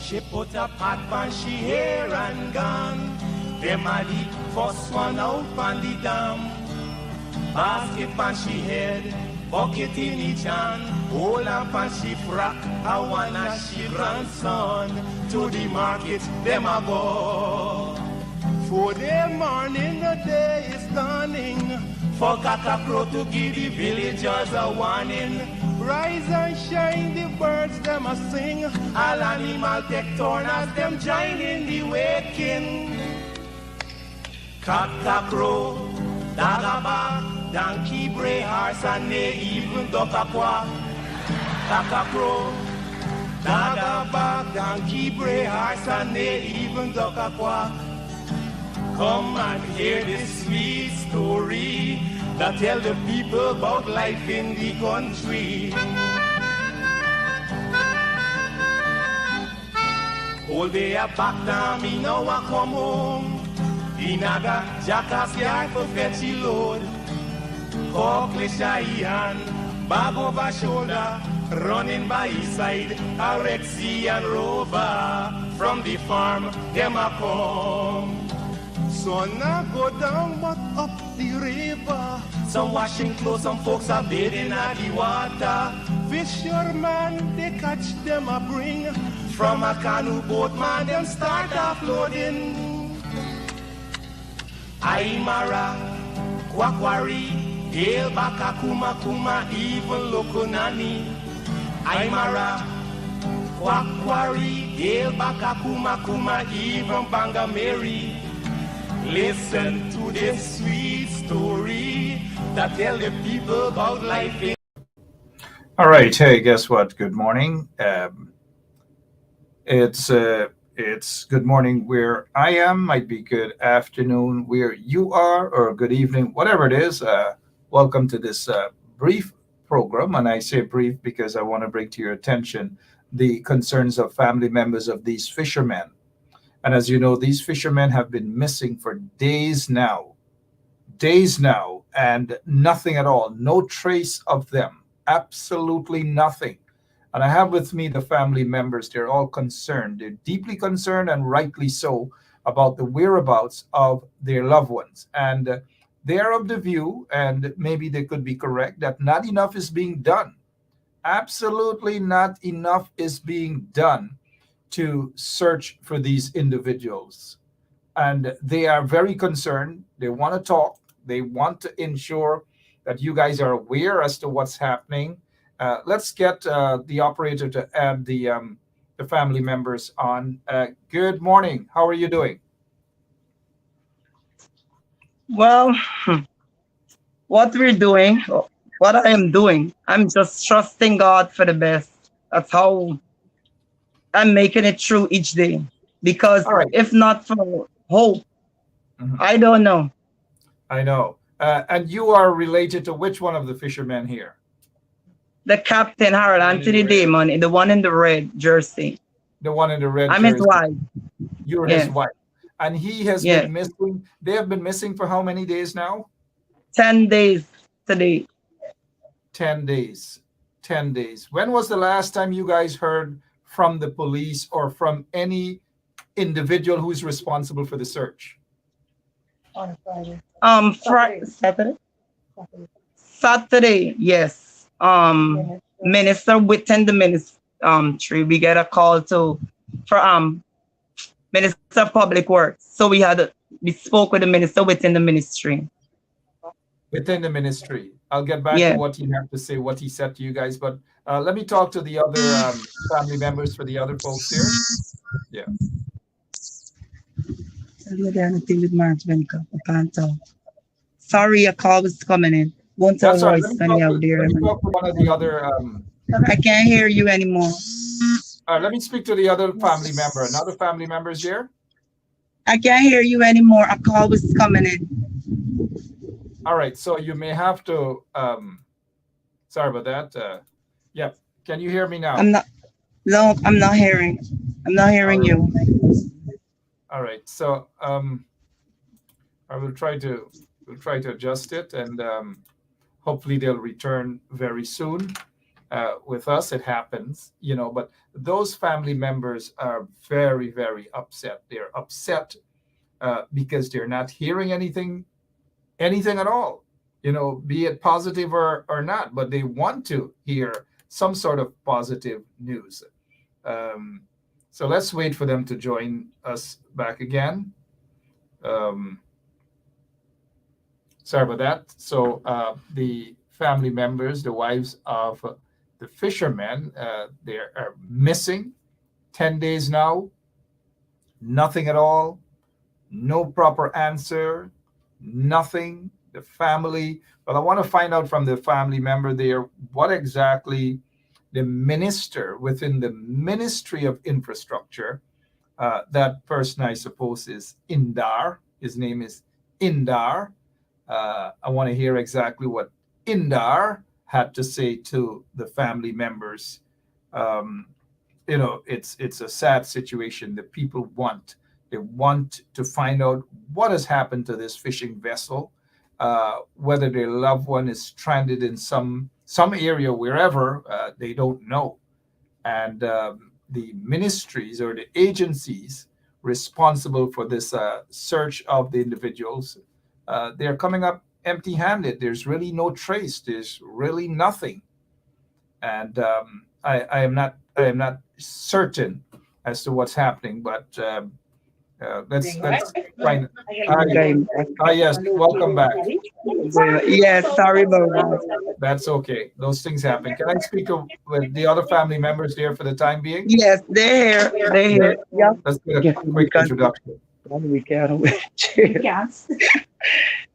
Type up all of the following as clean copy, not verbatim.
She put a pot on she hair and gone. Them a the first one out on the dam. Basket on she head, bucket in each hand. Hold up on she frock, I wanna she grandson. To the market, them a go. For the morning, the day is dawning. For cockcrow to give the villagers a warning. Rise and shine, the birds them a sing. All animal take turn as them join in the waking. Cockcrow, dagaba, donkey, bray, horse, and they even duck a quack. Cockcrow, dagaba, donkey, bray, horse, and they even duck a quack. Come and hear this sweet story that tell the people about life in the country. All day a back down, me now a come home. The naga jackass yard for fetch the load. Cockle shy hand, bag over shoulder, running by his side, a Rexy and Rover. From the farm, them a come. Sun a go down but up the river. Some washing clothes, some folks are bathing at the water. Fisherman, they catch them a bring. From a canoe boat, man, them start offloading. Aymara, Kwakwari, Hail Baka Kuma Kuma, even Lokonani. Aymara, Kwakwari, Hail Baka Kuma Kuma, even Bangameri. Listen to this sweet story that tell the people about life in. All right. Hey, guess what? Good morning. It's good morning where I am. Might be good afternoon where you are, or good evening, whatever it is. Welcome to this brief program, and I say brief because I want to bring to your attention the concerns of family members of these fishermen. And as you know, these fishermen have been missing for days now, and nothing at all, no trace of them, absolutely nothing. And I have with me the family members. They're all concerned. They're deeply concerned, and rightly so, about the whereabouts of their loved ones. And they are of the view, and maybe they could be correct, that not enough is being done. Absolutely not enough is being done to search for these individuals. And they are very concerned. They want to talk. They want to ensure that you guys are aware as to what's happening. Let's get the operator to add the family members on. Good morning. How are you doing? Well, what we're doing, what I am doing, I'm just trusting God for the best. That's how I'm making it through each day. Because All right. if not for hope, Mhm. I don't know. I know. And you are related to which one of the fishermen here? The captain, Harold Anthony Damon, the one in the red jersey. The one in the red I'm his jersey. wife. You're his Yes. wife. And he has Yes. been missing. They have been missing for how many days now? 10 days today. 10 days. 10 days. When was the last time you guys heard from the police or from any individual who's responsible for the search? Saturday? Saturday, yes. Minister within the ministry, we get a call for Minister of Public Works. So we spoke with the minister within the ministry. Within the ministry. I'll get back Yeah. to what you have to say, what he said to you guys. But let me talk to the other family members for the other folks here. Yeah. Sorry, a call was coming in. Won't tell That's all right. voice Let me out there. talk to one of the other. I can't hear you anymore. Let me speak to the other family member. Another family member is here. I can't hear you anymore. A call was coming in. All right. So you may have to. Sorry about that. Yeah. Can you hear me now? I'm not hearing. I'm not hearing you. All right. So I will try to adjust it, and hopefully they'll return very soon. With us, it happens, but those family members are very, very upset. They're upset because they're not hearing anything at all, be it positive or not, but they want to hear some sort of positive news. So let's wait for them to join us back again. Sorry about that. So the family members, the wives of the fishermen, they are missing 10 days now. Nothing at all. No proper answer. Nothing. The family. Well, I want to find out from the family member there what exactly the minister within the Ministry of Infrastructure, that person I suppose is Indar. His name is Indar. I want to hear exactly what Indar had to say to the family members. It's a sad situation. The people want to find out what has happened to this fishing vessel, whether their loved one is stranded in some area, wherever, they don't know. And the ministries or the agencies responsible for this search of the individuals, they're coming up empty-handed. There's really no trace. There's really nothing. And I am not certain as to what's happening, but let's find. Yes, welcome back. Yes, sorry about that. That's okay. Those things happen. Can I speak with the other family members there for the time being? Yes, they're here. They're here. Yeah. Let's get a quick introduction. We can't. Yes.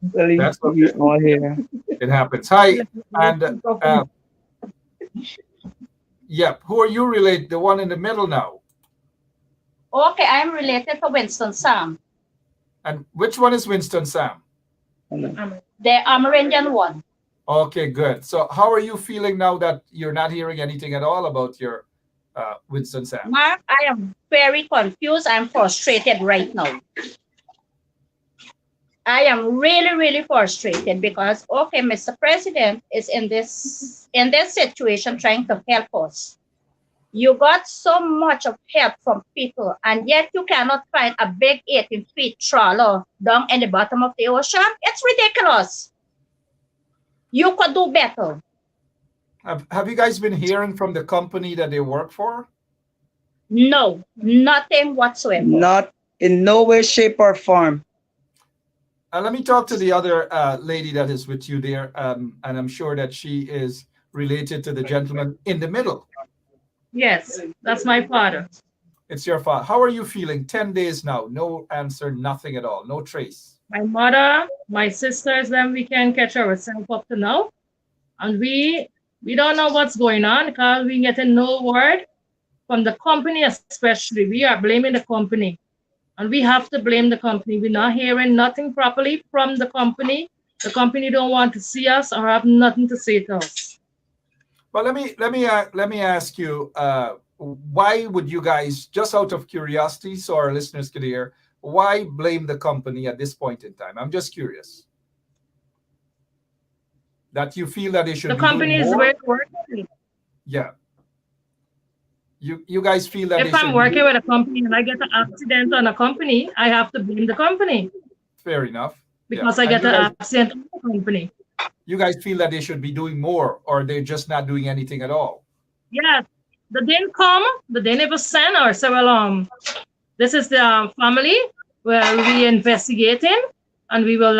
That's okay. All here. It happens. Hi, and yep. Who are you related? The one in the middle now. Okay, I'm related to Winston Sam, And which one is Winston Sam? the Amerindian one. Okay, good. So how are you feeling now that you're not hearing anything at all about your Winston Sam? Mark, I am very confused. I'm frustrated right now. I am really, really frustrated because, okay, Mr. President is in this situation trying to help us. You got so much of help from people, and yet you cannot find a big 18-feet trawler down in the bottom of the ocean. It's ridiculous. You could do better. Have you guys been hearing from the company that they work for? No, nothing whatsoever. Not in no way, shape, or form. Let me talk to the other lady that is with you there, and I'm sure that she is related to the gentleman in the middle. Yes, that's my father. It's your father. How are you feeling? 10 days now, no answer, nothing at all, no trace. My mother, my sisters, then we can catch ourselves up to now. And we don't know what's going on because we getting no word from the company especially. We are blaming the company. And we have to blame the company. We're not hearing nothing properly from the company. The company don't want to see us or have nothing to say to us. Well, let me ask you, why would you guys, just out of curiosity, so our listeners could hear, why blame the company at this point in time? I'm just curious. That you feel that they should. The be company doing is more? working. Yeah. You guys feel that If I'm working with a company and I get an accident on a company, I have to blame the company. Fair enough. Because Yeah. I get And an accident on the company. you guys feel that they should be doing more, or they're just not doing anything at all? Yes, they didn't come, but they never sent or say, well, this is the family where we investigating, and we will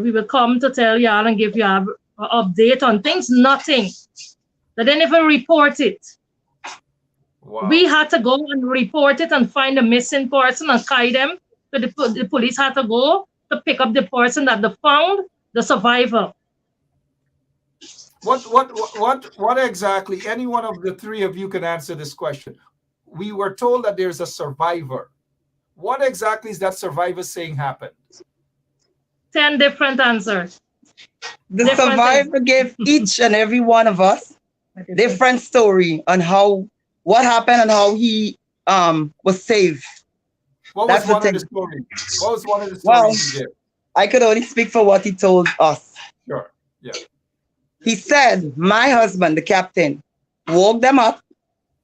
we will come to tell y'all and give you an update on things. Nothing. They didn't even report it. Wow. We had to go and report it and find the missing person and tie them. So the police had to go to pick up the person that they found, the survivor. What exactly? Any one of the three of you can answer this question. We were told that there's a survivor. What exactly is that survivor saying happened? 10 different answers. The Different survivor gave each and every one of us different story on what happened and how he was saved. What That's was the one of thing. the stories? What was one of the Well, stories you gave? I could only speak for what he told us. Sure. Yeah. He said, my husband, the captain, woke them up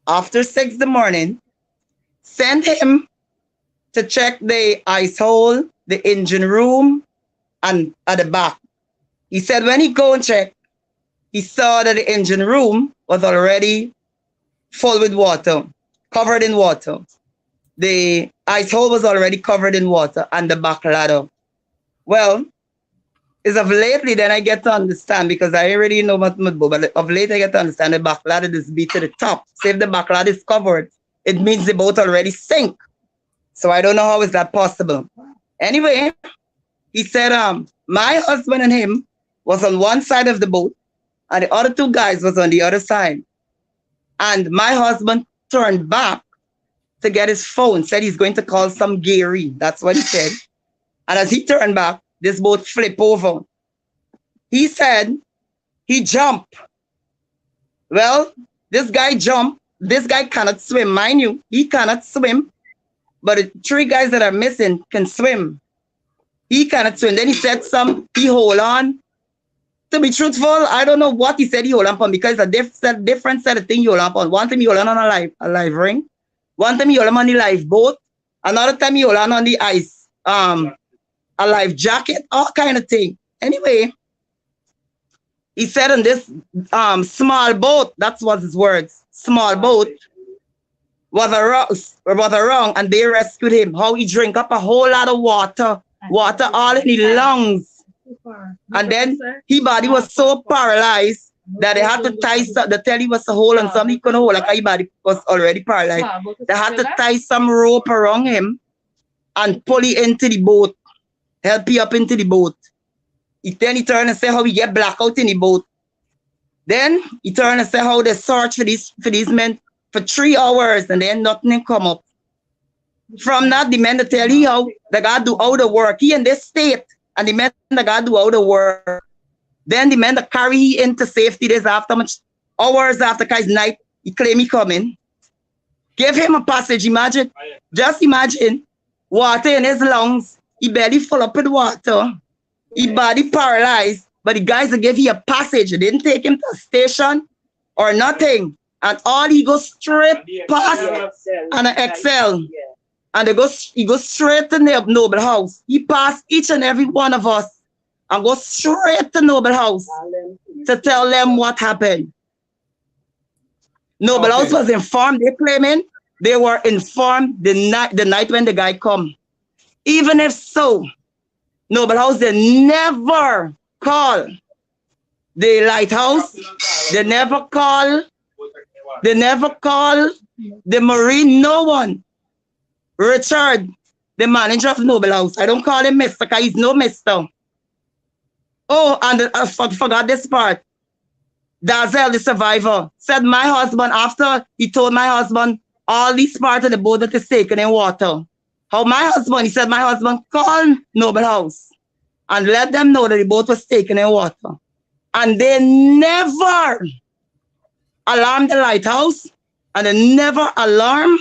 after 6 in the morning, sent him to check the ice hole, the engine room, and at the back. He said when he go and check, he saw that the engine room was already full with water, covered in water. The ice hole was already covered in water and the back ladder. Well, as of lately, then I get to understand, because I already know what Mudbo, but of late I get to understand the back ladder is beat to the top. So if the back ladder is covered, it means the boat already sank. So I don't know how is that possible. Anyway, he said my husband and him was on one side of the boat and the other two guys was on the other side. And my husband turned back to get his phone, said he's going to call some Gary. That's what he said. And as he turned back, this boat flipped over. He said he jumped. Well, this guy jumped. This guy cannot swim, mind you. He cannot swim. But the 3 guys that are missing can swim. He cannot swim. Then he said he hold on. To be truthful, I don't know what he said he hold on, because a different set of things he hold on. One time he hold on a live ring. One time he hold on the live boat. Another time he hold on the ice. A life jacket, all kind of thing. Anyway, he said on this small boat, that's what his words, small boat, was wrong, and they rescued him. How he drank up a whole lot of water all in his lungs. And then his body was so paralyzed that they had to tie the telly was a hole and something couldn't hold, like his body was already paralyzed. They had to tie some rope around him and pull him into the boat. Help you up into the boat. Then he turned and said how we get blackout in the boat. Then he turned and said how they search for these men for 3 hours and then nothing come up. From that, the men tell you how they got to do all the work. He in this state, and the men that got to do all the work. Then the men that carry he into safety days after much hours after his night, he claim he coming. Give him a passage, imagine. Just imagine water in his lungs. He belly full up with water. His body paralyzed. But the guys that gave him a passage. They didn't take him to a station or nothing. And all he goes straight past and an Excel. And he goes straight to the Noble House. He passed each and every one of us and goes straight to Noble House to tell them what happened. Noble House was informed. They claiming they were informed the night when the guy come. Even if so, Noble House, they never call the lighthouse. They never call the Marine, no one. Richard, the manager of Noble House. I don't call him Mr. because he's no Mr. Oh, and I forgot this part. Dazel, the survivor, said my husband, after he told my husband all these parts of the boat that is taken in water. How my husband, he said my husband called Noble House and let them know that the boat was taken in water. And they never alarmed the lighthouse and they never alarmed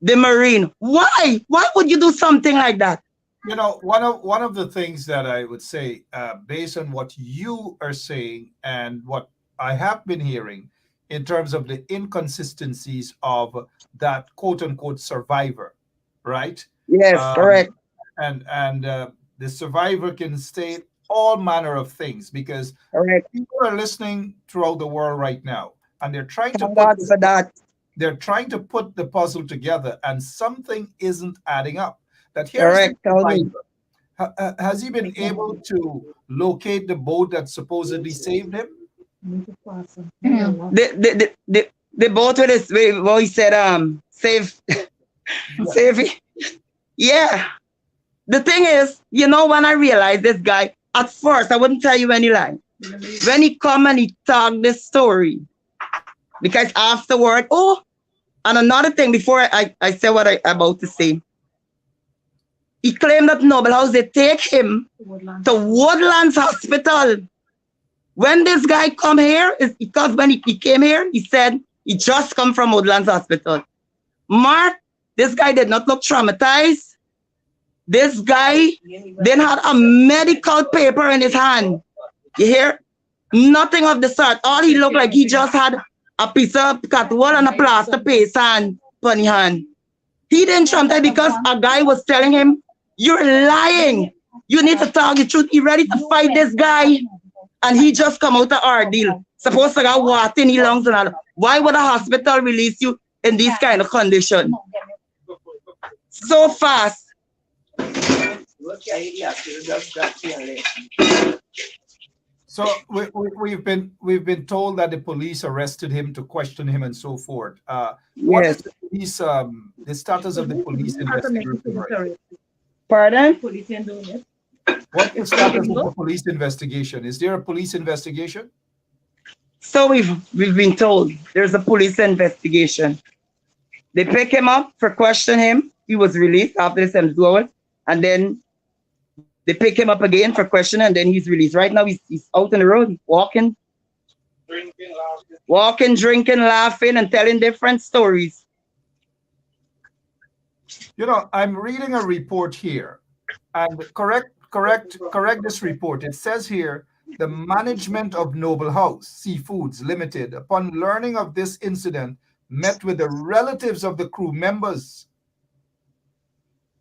the Marine. Why? Why would you do something like that? You know, one of the things that I would say, based on what you are saying and what I have been hearing in terms of the inconsistencies of that quote unquote survivor, right? Yes, correct. And the survivor can state all manner of things because correct. People are listening throughout the world right now, and they're trying to they're trying to put the puzzle together, and something isn't adding up. That here's has he been able to locate the boat that supposedly saved him? The boat with his, what he said, save it. Yeah. The thing is, you know, when I realized this guy, at first, I wouldn't tell you any lie. When he come and he talk this story, because afterward, and another thing before I say what I about to say, he claimed that Noble House, they take him to Woodlands Hospital. When this guy come here, is because when he came here, he said he just come from Woodlands Hospital. Mark, this guy did not look traumatized. This guy then had a medical paper in his hand. You hear? Nothing of the sort. All he looked like he just had a piece of catwall and a plaster paste and funny hand. He didn't traumatize because a guy was telling him, "You're lying. You need to tell the truth." He ready to fight this guy. And he just come out of ordeal. Supposed to get water in his lungs and all. Why would a hospital release you in this kind of condition? So fast. So we've been told that the police arrested him to question him and so forth. What is Yes. the police the status of the police investigation? Pardon? What's the status of the police investigation? Is there a police investigation? So we've been told there's a police investigation. They pick him up for question him. He was released after the 72 hours, and then they pick him up again for question, and then he's released. Right now he's out on the road, walking, drinking, laughing, and telling different stories. You know, I'm reading a report here, and correct this report. It says here, the management of Noble House Seafoods Limited, upon learning of this incident, met with the relatives of the crew members.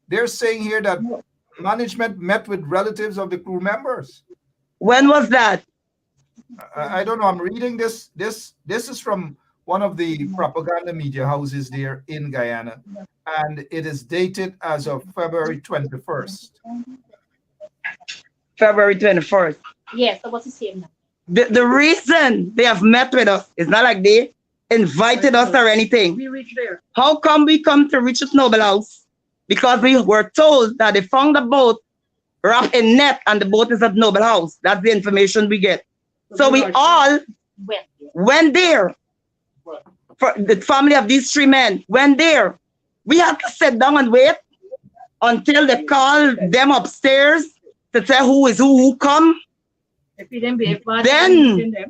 They're saying here that management met with relatives of the crew members. When was that? I don't know. I'm reading this. This is from one of the propaganda media houses there in Guyana, and it is dated as of February 21st. February 21st. Yes, that was the same. The reason they have met with us is not like they invited us or anything. We reached there. How come we come to Richard Noble House? Because we were told that they found a boat wrapped in net and the boat is at Noble House. That's the information we get. So we all went there. For the family of these three men went there. We had to sit down and wait until they called them upstairs to tell who is who come. If we didn't behave bad,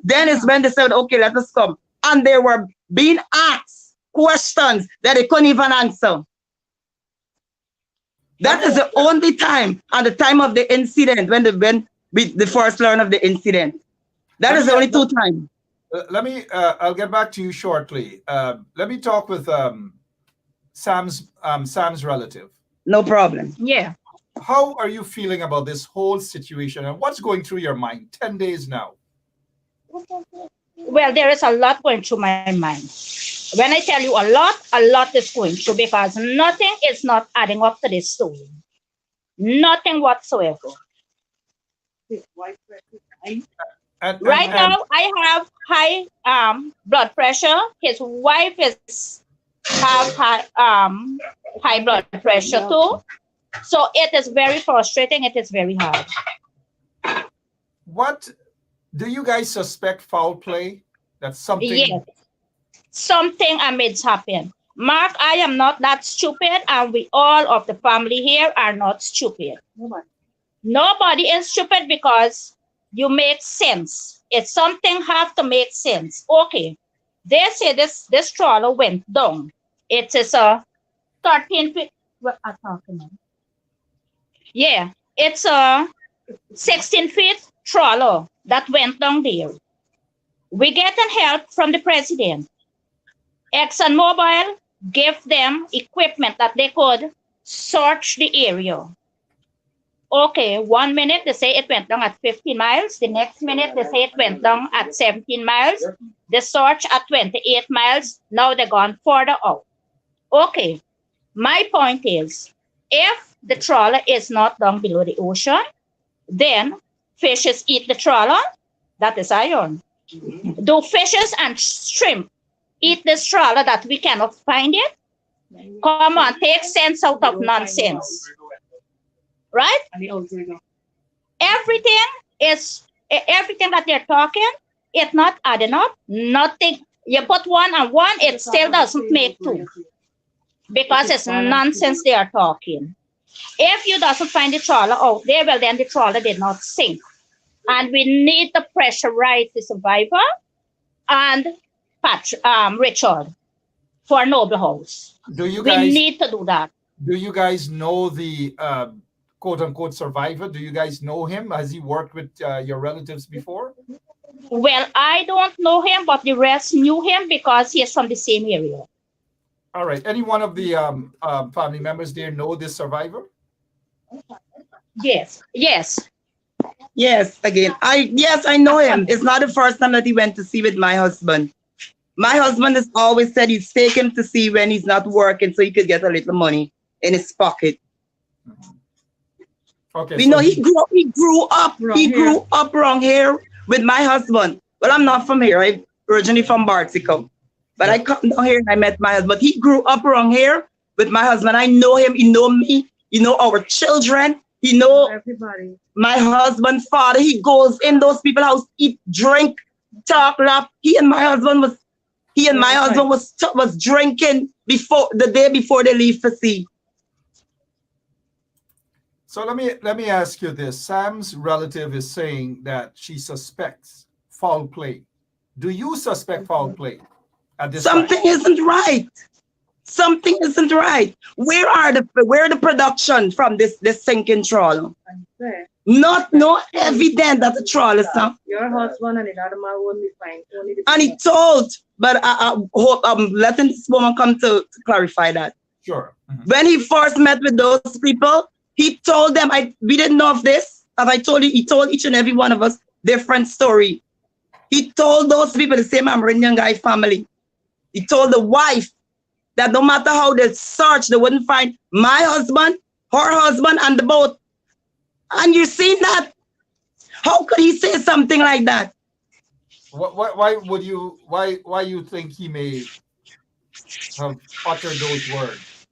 Then is when they said, "Okay, let us come." And they were being asked questions that they couldn't even answer. That is the only time, at the time of the incident, when we first learned of the incident. That is the only two times. Let me. I'll get back to you shortly. Let me talk with Sam's relative. No problem. Yeah. How are you feeling about this whole situation, and what's going through your mind? 10 days now. Well, there is a lot going through my mind. When I tell you a lot is going through, because nothing is not adding up to this story. Nothing whatsoever. Right now, I have high blood pressure. His wife have high blood pressure too. So it is very frustrating. It is very hard. What do you guys suspect? Foul play? That's something. Yes. Something amidst happen. Mark, I am not that stupid, and we all of the family here are not stupid. Nobody is stupid, because you make sense. If something have to make sense. Okay. They say this trawler went down. It is a 13 feet. What am I talking about? Yeah, it's a 16 feet trawler that went down there. We getting help from the president. ExxonMobil gave them equipment that they could search the area. Okay, 1 minute they say it went down at 15 miles. The next minute they say it went down at 17 miles. They search at 28 miles. Now they're gone further out. Okay, my point is, if the trawler is not down below the ocean, then fishes eat the trawler. That is iron. Do fishes and shrimp eat this trawler that we cannot find it? Come on, take sense out of nonsense. Right? Everything that they're talking, it's not adding up. Nothing. You put one and one, it still doesn't make two. Because it's nonsense they are talking. If you doesn't find the trawler out there, well, then the trawler did not sink. And we need to pressurize the survivor and Richard for Noble House. We need to do that. Do you guys know the quote-unquote survivor? Do you guys know him? Has he worked with your relatives before? Well, I don't know him, but the rest knew him because he is from the same area. All right. Any one of the family members there know this survivor? Yes, yes. Yes, again. I know him. It's not the first time that he went to see with my husband. My husband has always said he's take him to see when he's not working so he could get a little money in his pocket. Okay. We so know he grew up around here with my husband. Well, I'm not from here. I'm originally from Bartico. But I come down here and I met my husband. He grew up around here with my husband. I know him. He know me. He know our children. He know Everybody. my husband's father. He goes in those people's house, eat, drink, talk, laugh. He and my husband was drinking before the day before they leave for sea. So let me ask you this. Sam's relative is saying that she suspects foul play. Do you suspect foul play at this time? Something isn't right. Something isn't right. Where the production from this sinking trawler? No evidence that the trawler sunk. Your husband and another man won't be fine. And he told, but I hope I'm letting this woman come to clarify that. Sure. When he first met with those people, he told them, we didn't know of this. As I told you, he told each and every one of us different story. He told those people, the same Amerindian guy family. He told the wife that no matter how they search, they wouldn't find my husband, her husband, and the boat. And you seen that? How could he say something like that? Why you think he may have uttered those words?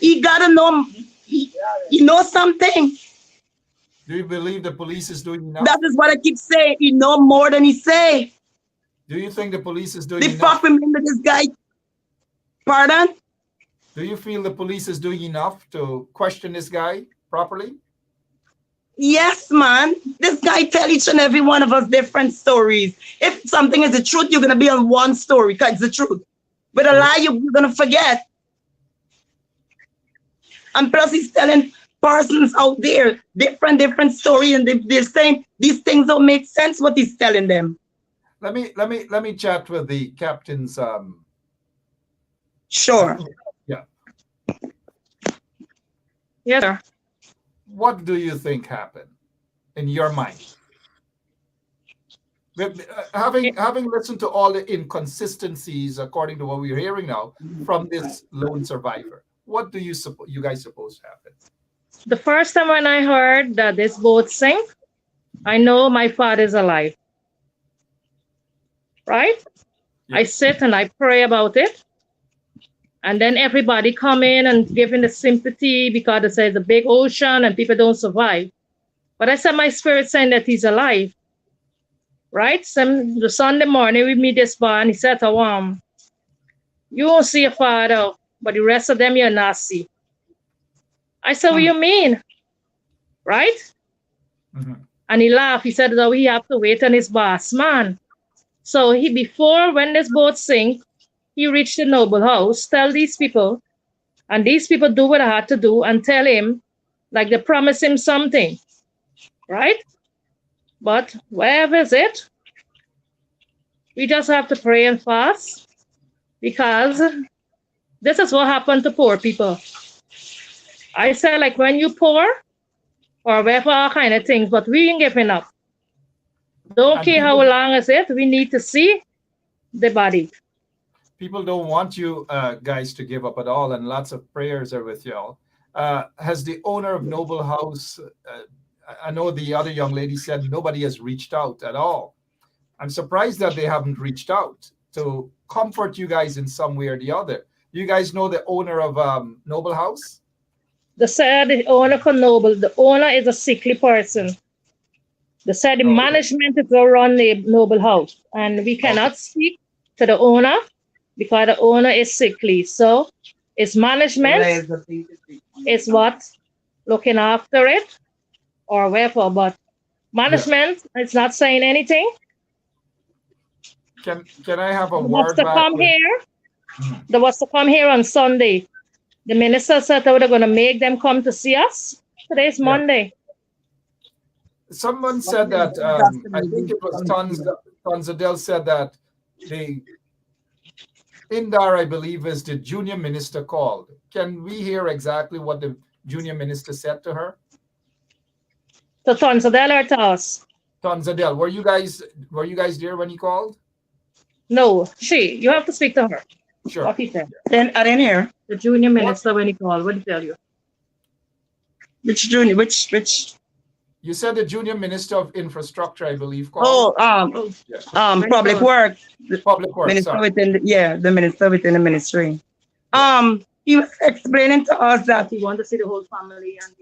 He gotta know. He knows something. Do you believe the police is doing enough? That is what I keep saying. He know more than he say. Do you think the police is doing The enough? fuck remember this guy. Pardon? Do you feel the police is doing enough to question this guy properly? Yes, man. This guy tell each and every one of us different stories. If something is the truth, you're gonna be on one story because it's the truth. But a lie, you're gonna forget. And plus, he's telling persons out there different story, and they're saying these things don't make sense. What he's telling them. Let me chat with the captain's. Sure. Yeah. Yes, sir. What do you think happened in your mind? Having listened to all the inconsistencies, according to what we're hearing now, from this lone survivor, what do you guys suppose happened? The first time when I heard that this boat sank, I know my father's alive. Right? Yeah. I sit and I pray about it. And then everybody come in and giving the sympathy because they say it's a big ocean and people don't survive. But I said my spirit saying that he's alive. Right? The Sunday morning we meet this bar and he said to you won't see your father, but the rest of them you'll not see. I said, what do you mean? Right? Mm-hmm. And he laughed. He said, we have to wait on his boss, man. So when this boat sank, he reached the Noble House, tell these people, and these people do what I had to do and tell him, like they promise him something, right? But wherever is it, we just have to pray and fast because this is what happened to poor people. I said, like when you poor, or whatever all kind of things, but we ain't giving up. Don't care how long is it, we need to see the body. People don't want you guys to give up at all, and lots of prayers are with y'all. Has the owner of Noble House, I know the other young lady said nobody has reached out at all. I'm surprised that they haven't reached out to comfort you guys in some way or the other. You guys know the owner of Noble House? The owner of Noble, the owner is a sickly person. They said the management is going to run the Noble House, and we cannot speak to the owner because the owner is sickly. So it's management is what looking after it or whatever, but management is not saying anything. Can I have a They word was to back come with- here. They was to come here on Sunday. The minister said they were going to make them come to see us. Today's Monday. Someone said that, I think it was Tonzadel said that the Indar, I believe, is the junior minister called. Can we hear exactly what the junior minister said to her? So Tonzadel or to us? Tonzadel, were you guys there when he called? No, you have to speak to her. Sure. What he said. Then I didn't hear. The junior minister when he called, what did he tell you? Which junior? Which? You said the junior minister of infrastructure, I believe, called. Public works. Public works. Minister Sorry. the minister within the ministry. He was explaining to us that He wanted to see the whole family and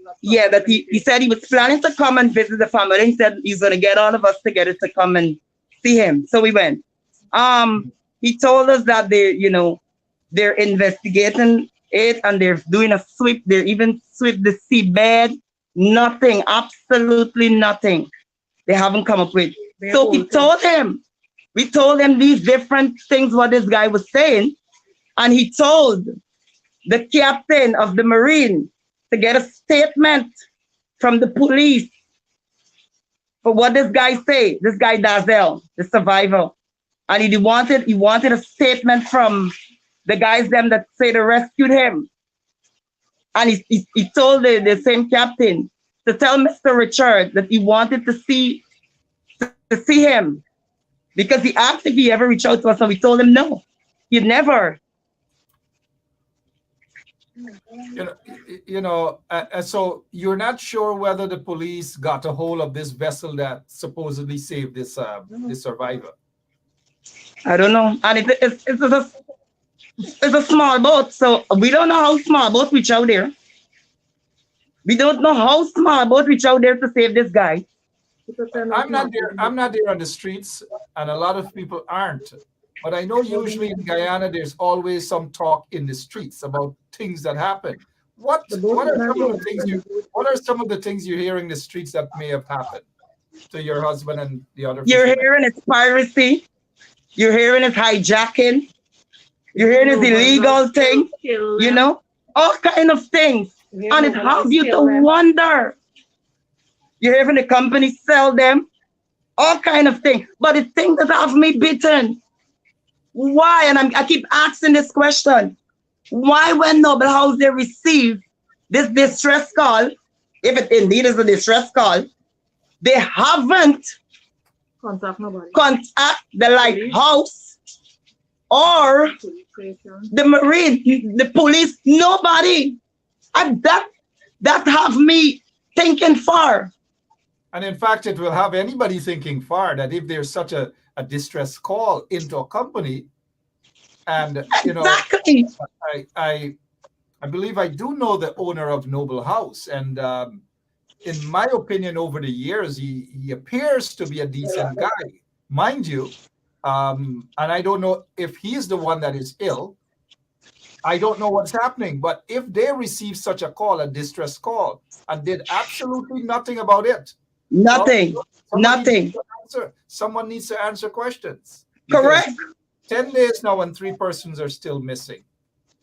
that he said he was planning to come and visit the family. He said he's gonna get all of us together to come and see him. So we went. He told us that they're investigating it and they're doing a sweep. They're even sweep the seabed. Nothing, absolutely nothing. They haven't come up with. So we told him these different things what this guy was saying, and he told the captain of the Marine to get a statement from the police for what this guy say. This guy Dazel, the survivor, and he wanted a statement from the guys them that say they rescued him. And he told the same captain to tell Mr. Richard that he wanted to see him, because he asked if he ever reached out to us, and we told him no, he'd never. So you're not sure whether the police got a hold of this vessel that supposedly saved this survivor? I don't know, and it's a small boat, so we don't know how small boat reach out there. We don't know how small boat reach out there to save this guy. I'm not there on the streets, and a lot of people aren't. But I know usually in Guyana, there's always some talk in the streets about things that happen. What are some of the things you hear in the streets that may have happened to your husband and the other? You're hearing it's piracy. You're hearing it's hijacking. You're hearing it's illegal thing. All kind of things. And it has you to wonder. You're having the company sell them, all kind of things. But the thing that have me bitten, why? And I keep asking this question. Why, when Noble House they receive this distress call, if it indeed is a distress call, they haven't contact the lighthouse or the Marine, the police, nobody. And that have me thinking far. And in fact, it will have anybody thinking far that if there's such a distress call into a company, and exactly. I believe I do know the owner of Noble House, and in my opinion, over the years, he appears to be a decent guy, mind you. And I don't know if he's the one that is ill. I don't know what's happening, but if they receive such a call, a distress call, and did absolutely nothing about it, nothing. Someone needs to answer questions. Correct. 10 days now and 3 persons are still missing.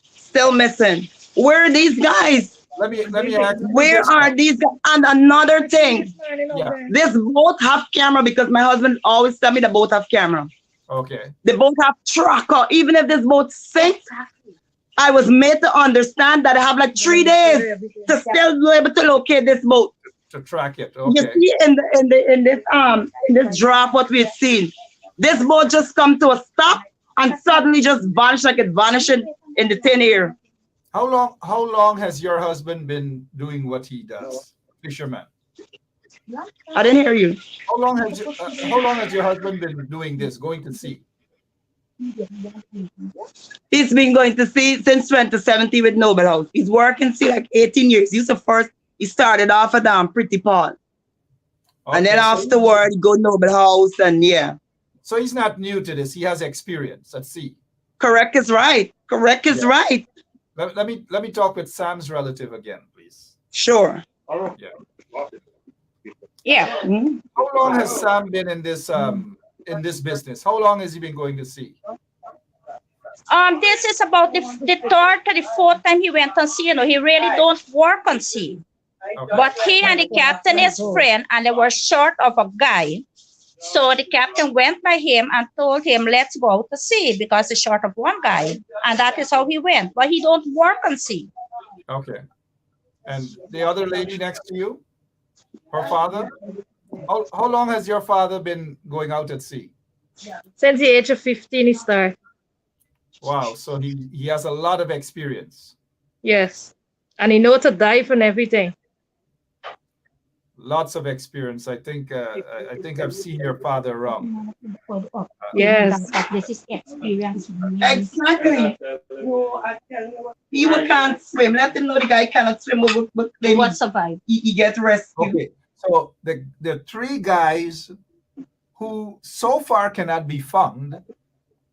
Still missing. Where are these guys? Let me ask. Where are these guys? And another thing, this boat have camera, because my husband always tell me the boat have camera. Okay. The boat have tracker. Even if this boat sinks, I was made to understand that I have like 3 days to still be able to locate this boat. To track it. Okay. You see in this draft what we've seen, this boat just come to a stop and suddenly just vanish like it vanishing in the thin air. How long has your husband been doing what he does, fisherman? I didn't hear you. How long has your husband been doing this, going to sea? He's been going to sea since 2017 with Noble House. He's working sea like 18 years. He started off at Pretty Paul. Okay. And then afterward, he go Noble House, and yeah. So he's not new to this. He has experience at sea. Correct is right. Right. Let me talk with Sam's relative again, please. Sure. Yeah. Yeah. Mm-hmm. How long has Sam been in this business? How long has he been going to sea? This is about the third to the fourth time he went on sea. He really don't work on sea. Okay. But he and the captain is friend, and they were short of a guy. So the captain went by him and told him, let's go out to sea because he's short of one guy. And that is how he went. But he don't work on sea. Okay. And the other lady next to you, her father? How long has your father been going out at sea? Since the age of 15, he started. Wow. So he has a lot of experience. Yes. And he knows to dive and everything. Lots of experience. I think I've seen your father around. Yes. This is experience. Exactly. Oh, I tell you, people can't swim. Let them know the guy cannot swim, but then What survive? he get rescued. Okay. So the three guys who so far cannot be found,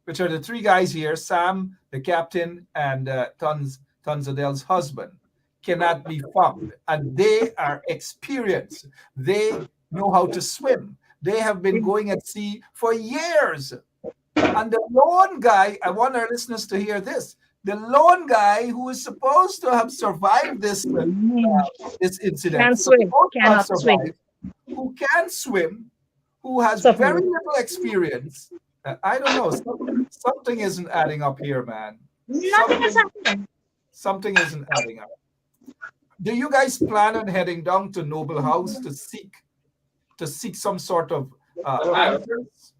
which are the three guys here, Sam, the captain, and Tunzadel's husband, cannot be found. And they are experienced. They know how to swim. They have been going at sea for years. And the lone guy, I want our listeners to hear this, the lone guy who is supposed to have survived this incident, Can't swim, supposed to have cannot swim. survived, who can swim, who has Suffer. very little experience. I don't know. Something isn't adding up here, man. Nothing is happening. Something isn't adding up. Do you guys plan on heading down to Noble House to seek some sort of answers?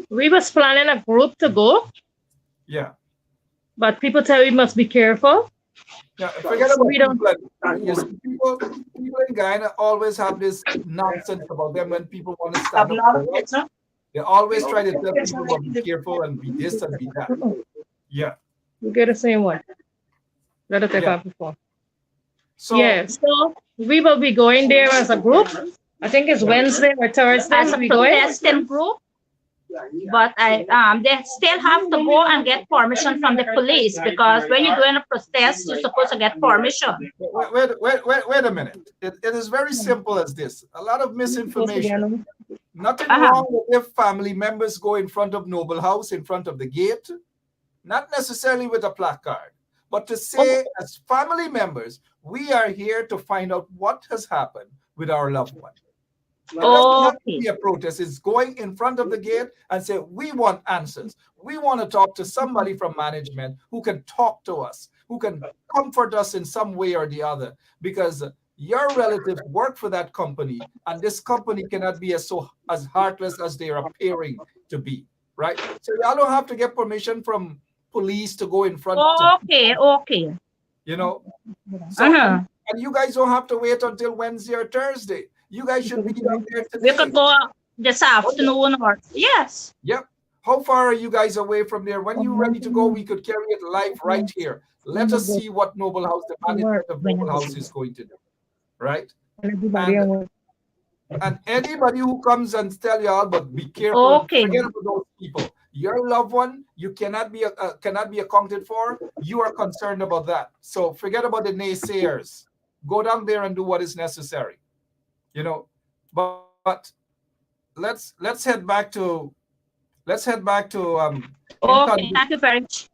We was planning a group to go, Yeah. but people tell we must be careful. Yeah, forget about We don't- people in Guyana always have this nonsense about them when people want to stand up for rights. They always try to tell people to be careful and be this and be that. Yeah. We get the same one. Let us take Yeah. off before. So Yeah, so we will be going there as a group. I think it's Wednesday or Thursday. As a we going. protesting group. But they still have to go and get permission from the police, because when you're doing a protest, you're supposed to get permission. wait a minute. It is very simple as this. A lot of misinformation. Nothing Uh-huh. wrong with if family members go in front of Noble House, in front of the gate, not necessarily with a placard, but to say as family members, we are here to find out what has happened with our loved one. It doesn't have to be a protest. It's going in front of the gate and say, we want answers. We want to talk to somebody from management who can talk to us, who can comfort us in some way or the other, because your relatives work for that company, and this company cannot be as heartless as they are appearing to be, right? So y'all don't have to get permission from police to go in front of, Okay. you know. So, Uh-huh. and you guys don't have to wait until Wednesday or Thursday. You guys should be down there We today. could go this afternoon or yes. Yep. How far are you guys away from there? When you're ready to go, we could carry it live right here. Let us see what Noble House, the management of Noble House is going to do. Right? And anybody who comes and tell y'all, but be careful. Okay. Forget about those people. Your loved one, you cannot be accounted for. You are concerned about that. So forget about the naysayers. Go down there and do what is necessary. You know, but let's head back to Okay, thank you very much.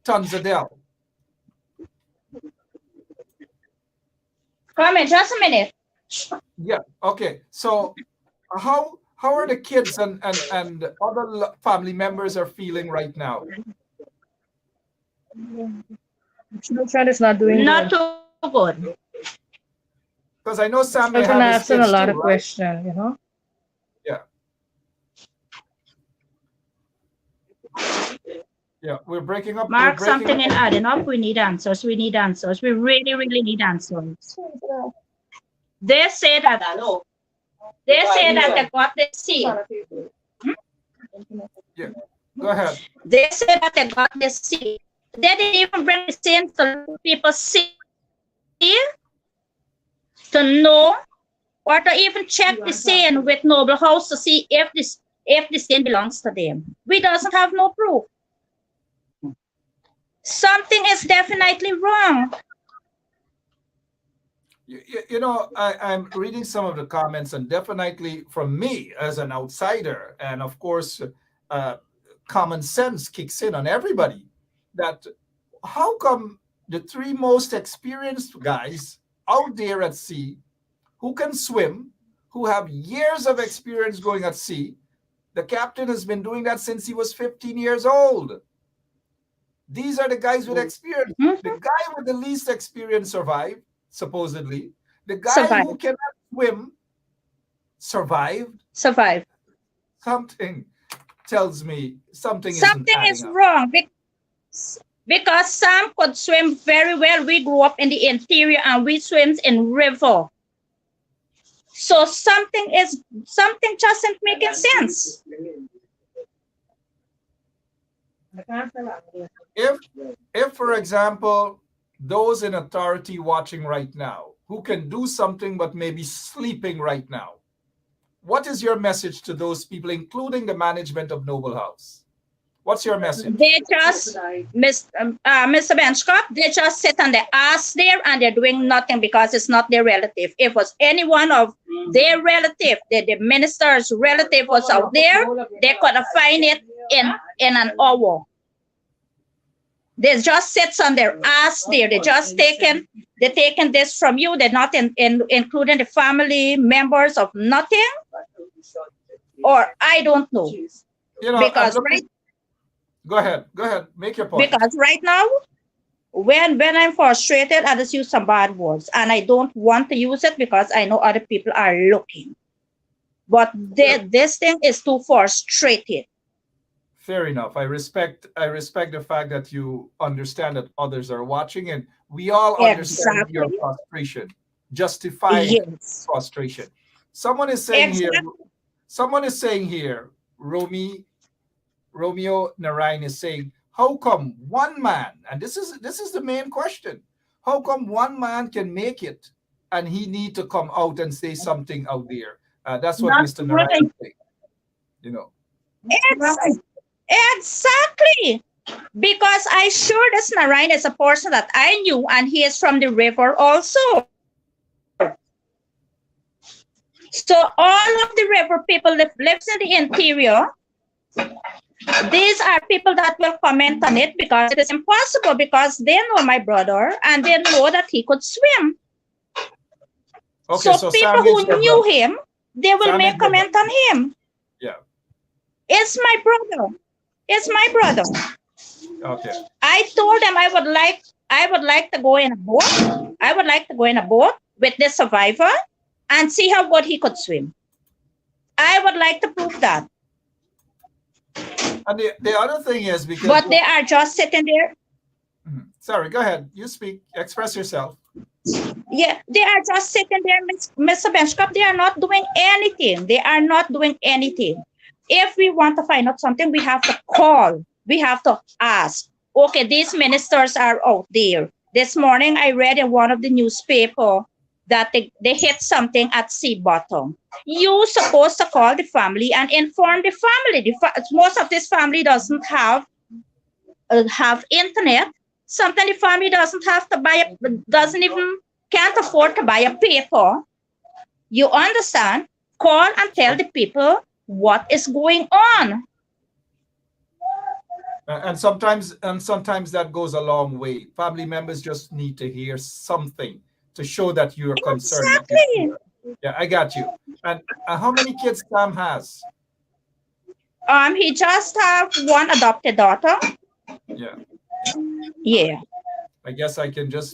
Tunzadel. Come in, just a minute. Yeah. Okay. So how are the kids and other family members are feeling right now? Children is not doing Not good. too good. Because I know Sam may Children have his asking a kids lot too, of right? questions, you know. Yeah, we're breaking up. Mark, we're breaking something up. in adding up. We need answers. We need answers. We really, really need answers. They say that they got the seed. Go ahead. They say that they got the seed. They didn't even bring the seed to people see to know or to even check the scene with Noble House to see if the scene belongs to them. We doesn't have no proof. Something is definitely wrong. You know, I'm reading some of the comments, and definitely from me as an outsider, and of course, common sense kicks in on everybody, that how come the three most experienced guys out there at sea, who can swim, who have years of experience going at sea. The captain has been doing that since he was 15 years old. These are the guys with experience. Mhm. The guy with the least experience survived, supposedly. The guy Survived. who cannot swim survived. Survive. Something tells me something Something isn't is adding up. wrong because Sam could swim very well. We grew up in the interior and we swim in river. So something just isn't making sense. If for example, those in authority watching right now who can do something but maybe sleeping right now, what is your message to those people, including the management of Noble House? What's your message? They just, Mr. Benchcop, they just sit on their ass there and they're doing nothing because it's not their relative. If it was any one of their relative, the minister's relative was out there, they could have found it in an hour. They just sits on their ass there. They're taking this from you. They're not including the family members of nothing. Or I don't know. You know, Because go ahead, make your point. because right now, when I'm frustrated, I just use some bad words. And I don't want to use it because I know other people are looking. But this thing is too frustrated. Fair enough. I respect the fact that you understand that others are watching, and we all understand your frustration. Justified Yes. frustration. Someone is saying Exactly. here, Romeo Narayan is saying, how come one man, and this is the main question, how come one man can make it and he need to come out and say something out there? That's what Mr. Narayan is saying. You know. Exactly. Because I sure this Narayan is a person that I knew and he is from the river also. So all of the river people lives in the interior. These are people that will comment on it because it is impossible because they know my brother and they know that he could swim. Okay, so people who knew him, they will make comment on him. Yeah. It's my brother. It's my brother. Okay. I told them I would like to go in a boat. I would like to go in a boat with the survivor and see how good he could swim. I would like to prove that. And the other thing is because... But they are just sitting there. Sorry, go ahead. You speak. Express yourself. Yeah, they are just sitting there, Mr. Benchcop. They are not doing anything. They are not doing anything. If we want to find out something, we have to call. We have to ask. Okay, these ministers are out there. This morning, I read in one of the newspaper that they hit something at sea bottom. You're supposed to call the family and inform the family. Most of this family doesn't have internet. Sometimes the family doesn't have to buy, can't afford to buy a paper. You understand? Call and tell the people what is going on. And sometimes that goes a long way. Family members just need to hear something to show that you are concerned. Exactly. Yeah, I got you. And how many kids Sam has? He just have one adopted daughter. Yeah. Yeah. I guess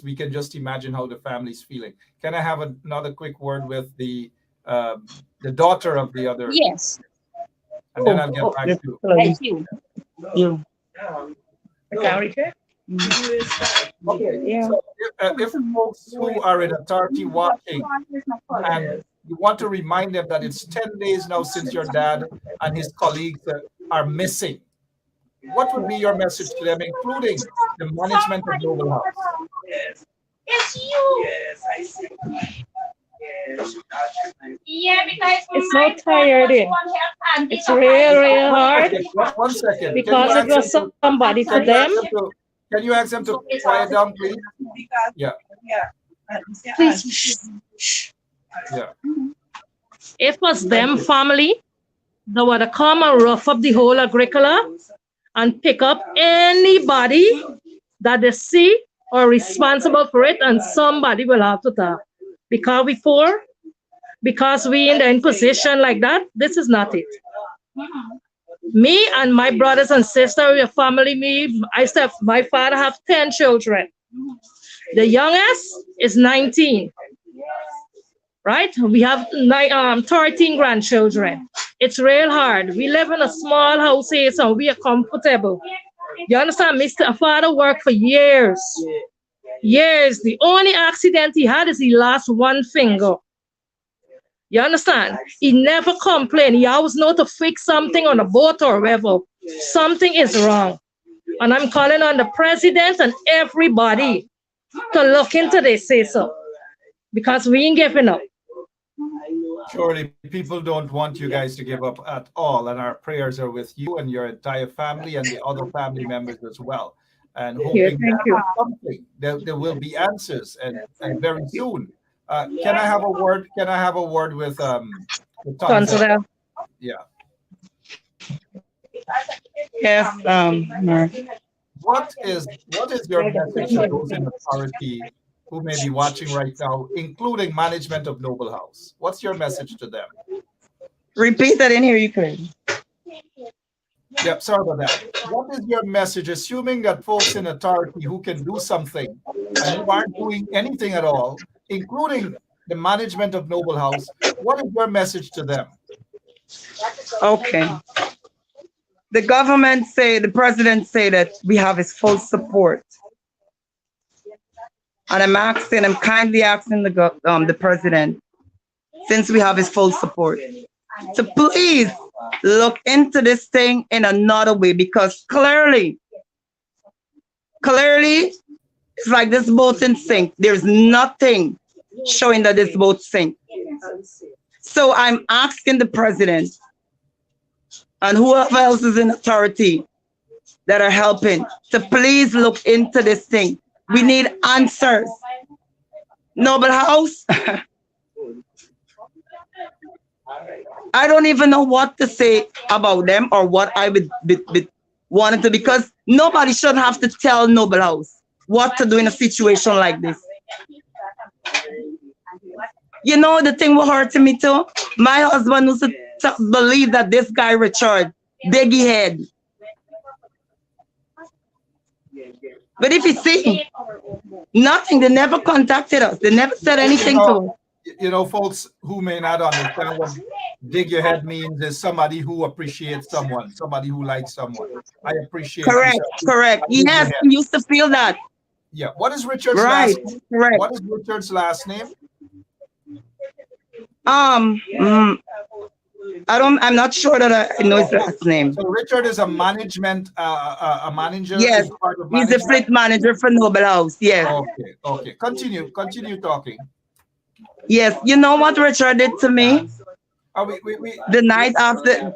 we can just imagine how the family's feeling. Can I have another quick word with the daughter of the other? Yes. And then I'll get back to Thank you. You. Okay. Yeah. So if folks who are in authority watching and you want to remind them that it's 10 days now since your dad and his colleagues are missing, what would be your message to them, including the management of Noble House? Yes. It's you. Yes, I see. Yes. Yeah, because It's so tiring. It's real hard One second. because it was somebody for them. Can you ask them to quiet down, please? Yeah. Please. Yeah. If it was them family, they would have come and rough up the whole Agricola and pick up anybody that they see or responsible for it, and somebody will have to talk. because we poor, because we in position like that. This is not it. Me and my brothers and sisters, we are family. My father have 10 children. The youngest is 19. Right? We have 13 grandchildren. It's real hard. We live in a small house here, so we are comfortable. You understand? Mr. Father worked for years. Years. The only accident he had is he lost one finger. You understand? He never complained. He always know to fix something on a boat or wherever. Something is wrong. And I'm calling on the president and everybody to look into this, say so. Because we ain't giving up. Surely people don't want you guys to give up at all, and our prayers are with you and your entire family and the other family members as well. And hoping that something there will be answers and very soon. Can I have a word? Can I have a word with Tonsil? Yeah. Yes, Mark. What is your message to those in authority who may be watching right now, including management of Noble House? What's your message to them? Repeat that in here, you could. Yep, sorry about that. What is your message, assuming that folks in authority who can do something and who aren't doing anything at all, including the management of Noble House, what is your message to them? Okay. The government say, the president say that we have his full support. And I'm kindly asking the president, since we have his full support, to please look into this thing in another way, because clearly, it's like this boat in sink. There's nothing showing that this boat sink. So I'm asking the president and whoever else is in authority that are helping to please look into this thing. We need answers. Noble House, I don't even know what to say about them or what I would want to, because nobody should have to tell Noble House what to do in a situation like this. You know, the thing what hurting me too? My husband used to believe that this guy, Richard, diggy head. But if you see, nothing, they never contacted us. They never said anything to us. You know, folks who may not understand what dig your head means is somebody who appreciates someone, somebody who likes someone. I appreciate. Correct. Yes, we used to feel that. Yeah. What is Richard's last name? Correct. What is Richard's last name? I'm not sure that I know his last name. So Richard is a management, a manager. Yes, he's the fleet manager for Noble House. Yes. Okay. Continue talking. Yes, you know what Richard did to me? The night after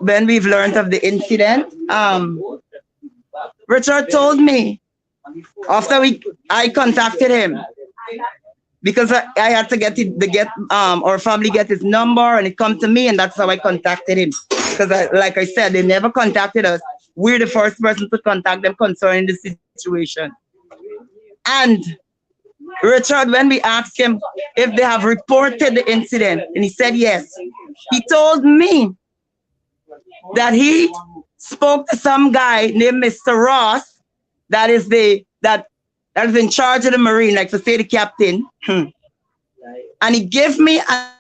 when we've learned of the incident, Richard told me after I contacted him, because I had to get our family get his number, and it come to me, and that's how I contacted him. Because like I said, they never contacted us. We're the first person to contact them concerning the situation. And Richard, when we asked him if they have reported the incident, and he said yes, he told me that he spoke to some guy named Mr. Ross, that is in charge of the Marine, like to say the captain. And he gave me a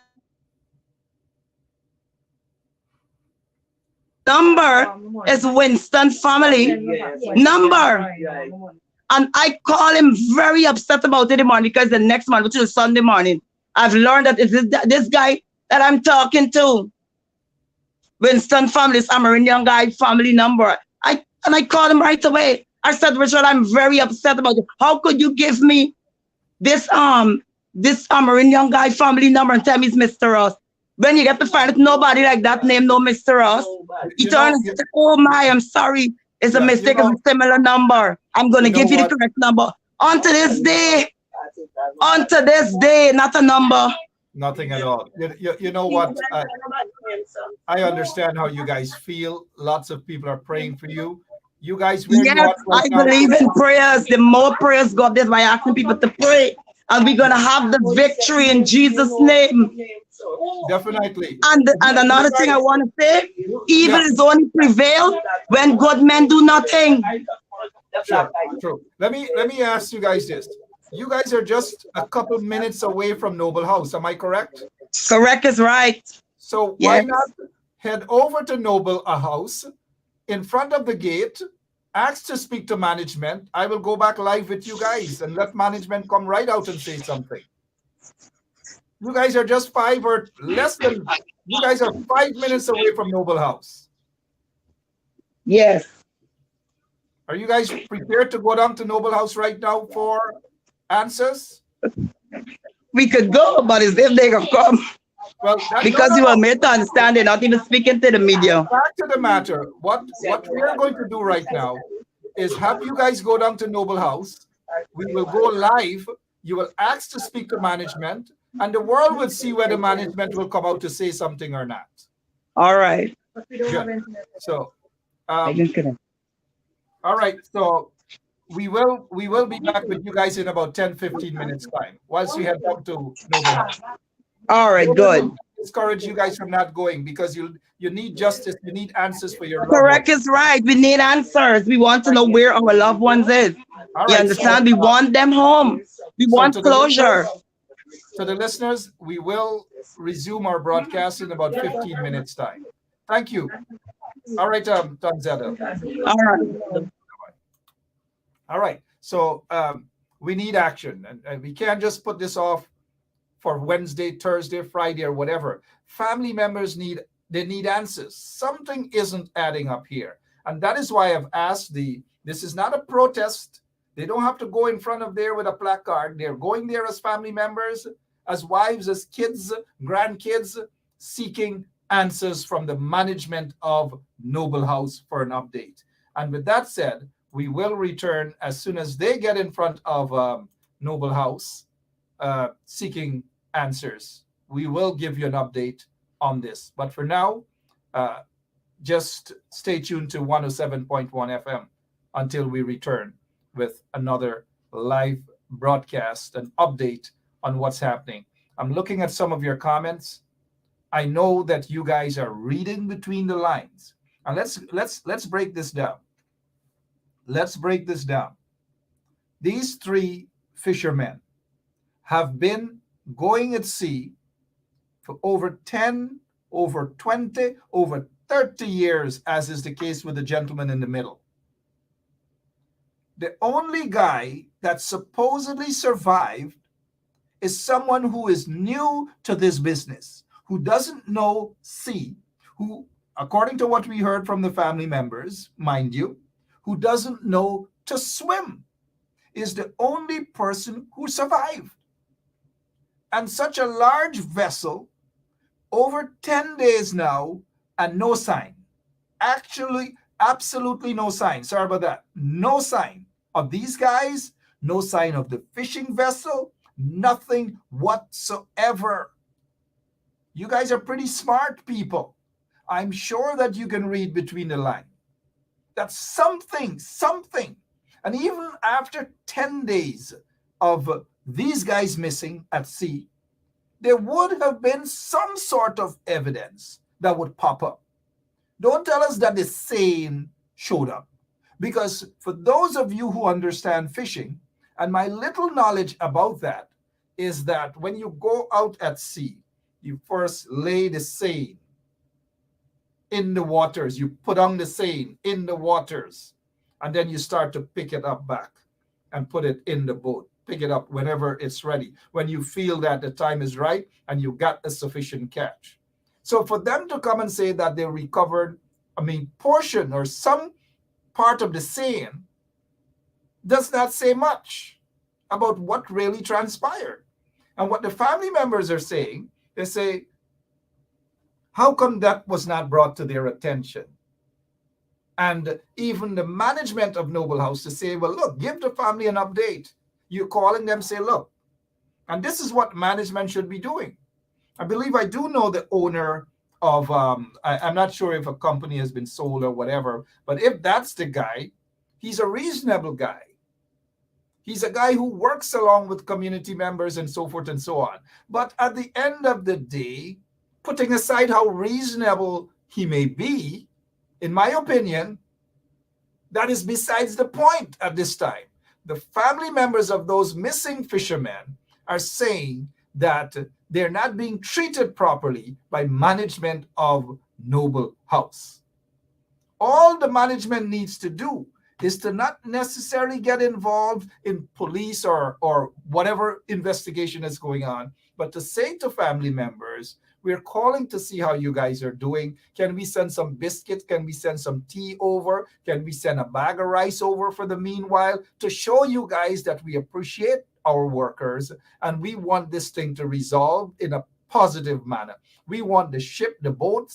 number, is Winston family number. And I call him very upset about it in the morning, because the next month, which is Sunday morning, I've learned that it's this guy that I'm talking to. Winston family, this Amerindian guy family number. I called him right away. I said, Richard, I'm very upset about it. How could you give me this Amerindian guy family number and tell me it's Mr. Ross? When you get to find out nobody like that name, no Mr. Ross. He turned and said, oh my, I'm sorry. It's a mistake, it's a similar number. I'm going to give you the correct number. On to this day, not a number. Nothing at all. You know what? I understand how you guys feel. Lots of people are praying for you. You guys, yes, I believe in prayers. The more prayers go up, that's why I'm asking people to pray. and we're gonna have the victory in Jesus' name. Definitely. And another thing I want to say, evil is only prevail when good men do nothing. Sure, true. Let me ask you guys this. You guys are just a couple minutes away from Noble House. Am I correct? Correct is right. So why Yes. not head over to Noble House in front of the gate, ask to speak to management. I will go back live with you guys and let management come right out and say something. You guys are just you guys are 5 minutes away from Noble House. Yes. Are you guys prepared to go down to Noble House right now for answers? We could go, but it's if they can come. Well, Because you were made to understand they're not even speaking to the media. Back to the matter. What we are going to do right now is have you guys go down to Noble House. We will go live. You will ask to speak to management, and the world will see whether management will come out to say something or not. All right. Good. So, I didn't get it. all right. So we will be back with you guys in about 10-15 minutes time once we head down to Noble House. All right, good. Discourage you guys from not going because you need justice. You need answers for your loved Correct ones. is right. We need answers. We want to know where our loved ones is. All You right, understand? so, We want them home. We want to the closure. To the listeners, we will resume our broadcast in about 15 minutes time. Thank you. All right, Tanzada. All right. All right. So we need action, and we can't just put this off for Wednesday, Thursday, Friday, or whatever. Family members need answers. Something isn't adding up here, and that is why I've asked this is not a protest. They don't have to go in front of there with a placard. They're going there as family members, as wives, as kids, grandkids, seeking answers from the management of Noble House for an update. And with that said, we will return as soon as they get in front of Noble House seeking answers. We will give you an update on this. But for now, just stay tuned to 107.1 FM until we return with another live broadcast and update on what's happening. I'm looking at some of your comments. I know that you guys are reading between the lines. And let's break this down. Let's break this down. These three fishermen have been going at sea for over 10, over 20, over 30 years, as is the case with the gentleman in the middle. The only guy that supposedly survived is someone who is new to this business, who doesn't know sea, who, according to what we heard from the family members, mind you, who doesn't know to swim, is the only person who survived. And such a large vessel, over 10 days now, and no sign. Actually, absolutely no sign. Sorry about that. No sign of these guys, no sign of the fishing vessel, nothing whatsoever. You guys are pretty smart people. I'm sure that you can read between the lines. That's something. And even after 10 days of these guys missing at sea, there would have been some sort of evidence that would pop up. Don't tell us that the seine showed up. Because for those of you who understand fishing, and my little knowledge about that is that when you go out at sea, you first lay the seine in the waters. You put on the seine in the waters, and then you start to pick it up back and put it in the boat. Pick it up whenever it's ready, when you feel that the time is right and you got a sufficient catch. So for them to come and say that they recovered, portion or some part of the seine does not say much about what really transpired. And what the family members are saying, they say, how come that was not brought to their attention? And even the management of Noble House to say, well, look, give the family an update. You're calling them, say, look, and this is what management should be doing. I believe I do know the owner of, I'm not sure if a company has been sold or whatever, but if that's the guy, he's a reasonable guy. He's a guy who works along with community members and so forth and so on. But at the end of the day, putting aside how reasonable he may be, in my opinion, that is besides the point at this time. The family members of those missing fishermen are saying that they're not being treated properly by management of Noble House. All the management needs to do is to not necessarily get involved in police or whatever investigation is going on, but to say to family members, we're calling to see how you guys are doing. Can we send some biscuits? Can we send some tea over? Can we send a bag of rice over for the meanwhile to show you guys that we appreciate our workers and we want this thing to resolve in a positive manner. We want the boat,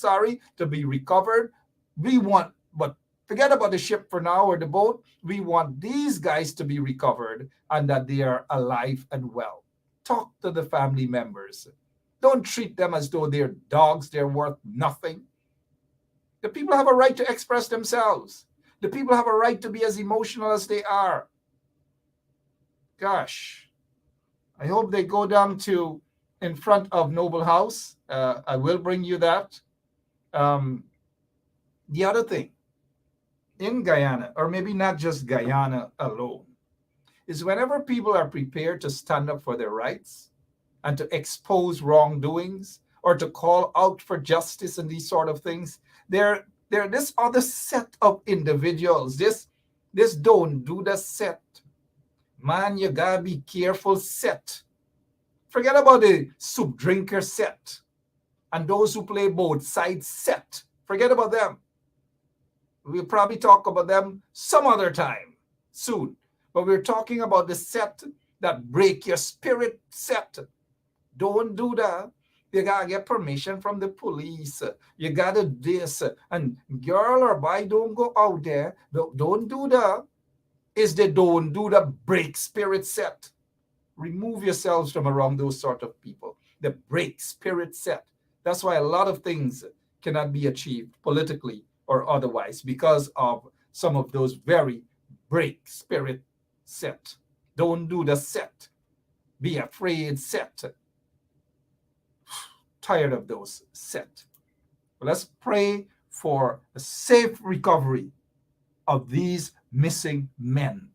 to be recovered. But forget about the ship for now or the boat. We want these guys to be recovered and that they are alive and well. Talk to the family members. Don't treat them as though they're dogs, they're worth nothing. The people have a right to express themselves. The people have a right to be as emotional as they are. Gosh, I hope they go down to in front of Noble House. I will bring you that. The other thing, in Guyana, or maybe not just Guyana alone, is whenever people are prepared to stand up for their rights and to expose wrongdoings or to call out for justice and these sort of things, they're this other set of individuals, this don't do the set. Man, you gotta be careful set. Forget about the soup drinker set and those who play both sides set. Forget about them. We'll probably talk about them some other time soon. But we're talking about the set that break your spirit set. Don't do that. You gotta get permission from the police. You gotta this. And girl or boy, don't go out there. Don't do that. Is the don't do the break spirit set. Remove yourselves from around those sort of people. The break spirit set. That's why a lot of things cannot be achieved politically or otherwise because of some of those very break spirit set. Don't do the set. Be afraid set. Tired of those set. But let's pray for a safe recovery of these missing men.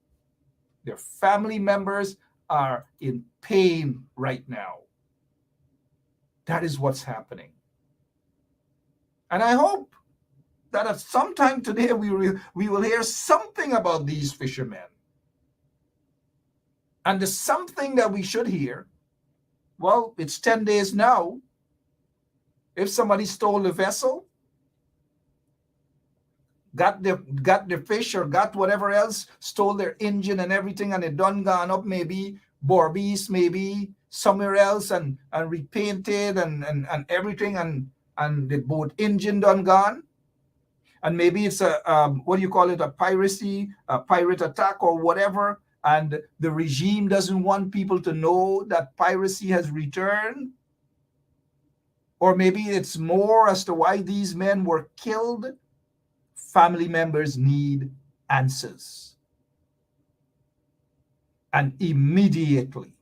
Their family members are in pain right now. That is what's happening. And I hope that at some time today we will hear something about these fishermen. And the something that we should hear, well, it's 10 days now. If somebody stole the vessel, got the fish or got whatever else, stole their engine and everything, and it done gone up maybe Borbies, maybe somewhere else, and repainted and everything, and the boat engine done gone. And maybe it's a a piracy, a pirate attack or whatever, and the regime doesn't want people to know that piracy has returned. Or maybe it's more as to why these men were killed. Family members need answers. And immediately,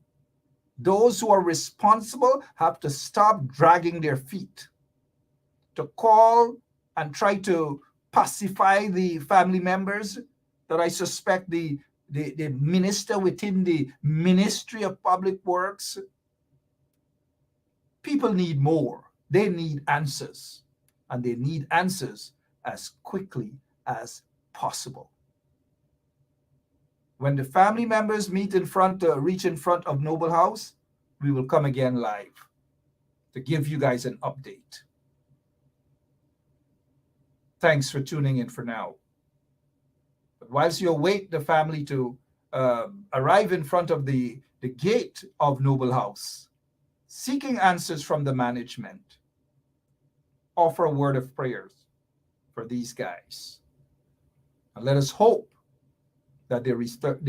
those who are responsible have to stop dragging their feet, to call and try to pacify the family members that I suspect the minister within the Ministry of Public Works. People need more. They need answers. And they need answers as quickly as possible. When the family members reach in front of Noble House, we will come again live to give you guys an update. Thanks for tuning in for now. But whilst you await the family to arrive in front of the gate of Noble House, seeking answers from the management, offer a word of prayers for these guys. And let us hope that they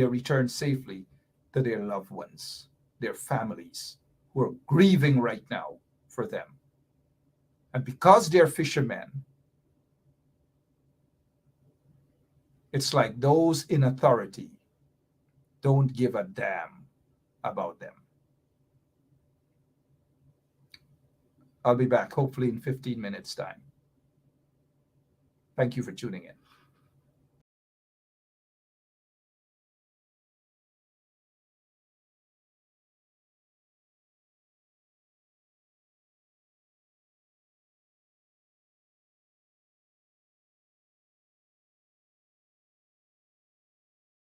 return safely to their loved ones, their families, who are grieving right now for them. And because they're fishermen, it's like those in authority don't give a damn about them. I'll be back hopefully in 15 minutes time. Thank you for tuning in.